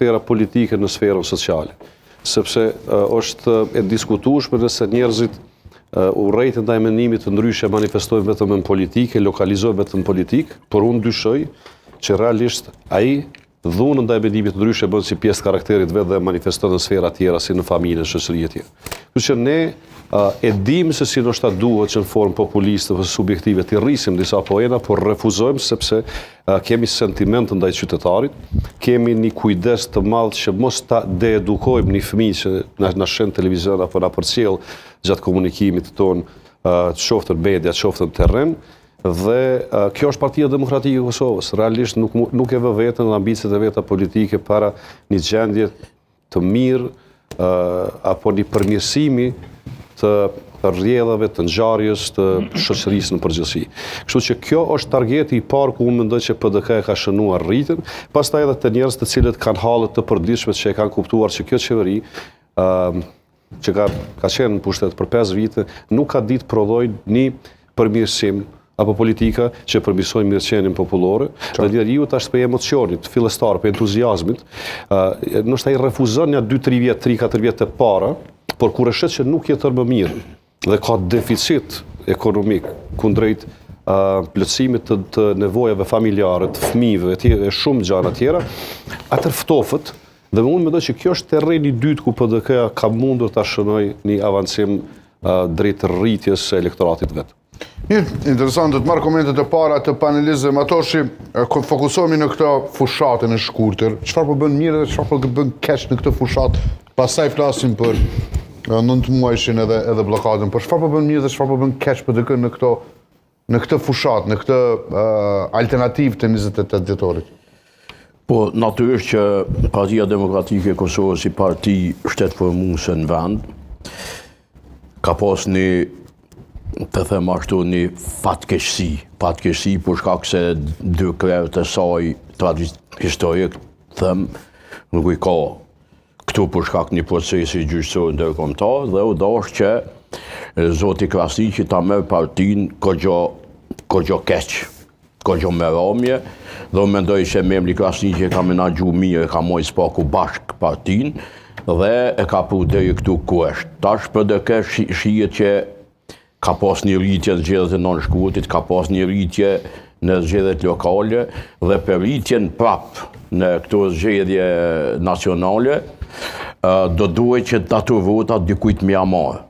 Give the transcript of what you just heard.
sfera politike në sferën sociale. Sepse është e diskutueshme nëse njerëzit urrejtën ndaj mendimit të ndryshe manifestojnë vetëm në politikë, lokalizojnë vetëm në politikë, por unë dyshoj që realisht ai dhunën ndaj mendimit të ndryshe bën si pjesë karakterit vet dhe manifeston në sfera tjera si në familje, shoqëri e tjerë. Kështu që ne e dim se si ndoshta duhet që në formë populiste ose subjektive të rrisim disa poena, por refuzojmë sepse kemi sentiment ndaj qytetarit, kemi një kujdes të madh që mos ta deedukojmë një fëmijë që na shën televizion apo na përcjell gjatë komunikimit ton, qoftë në media, qoftë në terren. Dhe kjo është Partia Demokratike e Kosovës. Realisht nuk e vë veten dhe ambicet e veta politike para një gjendje të mirë apo një përmirësimi të rrjedhave, të ngjarjes, të shoqërisë në përgjithësi. Kështu që kjo është targeti i parë ku unë mendoj që PDK ka shënuar rritën, pastaj edhe të njerëz të cilët kanë hallet të përditshme që e kanë kuptuar që kjo qeveri që ka qenë në pushtet për 5 vite, nuk ka ditë prodhojë një përmirësim apo politika që përmirësojnë mirëqenien popullore, dhe njeriu tash për emocionit, fillestar, për entuziazmit, ndoshta ai refuzon ja 2-3 vjet, 3-4 vjet të para, por kur e shet që nuk jeton më mirë dhe ka deficit ekonomik kundrejt plotësimit të nevojave familjare, të fëmijëve e shumë gjëra tjera, atëherë ftofët. Dhe unë mendoj që kjo është terreni i dytë ku PDK ka mundur ta shënojë një avancim drejt rritjes së elektoratit vet. Mirë, interesant, të marr komentet e para të panelistëve. Matoshi, fokusohemi në këtë fushatën e shkurtër. Çfarë po bën mirë dhe çfarë po bën keq në këtë fushatë? Pastaj flasim për 9 muajshin edhe bllokadën. Por çfarë po bën mirë dhe çfarë po bën keq PDK në këtë fushatë, në këtë alternativë të 28 dhjetorit? Po, natyrisht që Partia Demokratike e Kosovës si parti shtetëformuese në vend ka pas të them ashtu një fatkeqësi për shkak se dy krerët e saj historik, them, nuk i ka këtu për shkak një procesi gjyqësor ndërkombëtar dhe u dash që zoti Krasniqi ta merr partinë kogjo keq, kogjo meramje, dhe unë mendoj që membri Krasniqi e ka menaxhu mirë, ka marrë spaku bashk partinë dhe e ka pru deri këtu ku është. Tash PDK shihet që ka pas një rritje në zgjedhjet e nënshkurtit, ka pas një rritje në zgjedhjet lokale dhe për rritjen prap në këto zgjedhje nacionale do duhet që ato vota dikujt më ia marrë.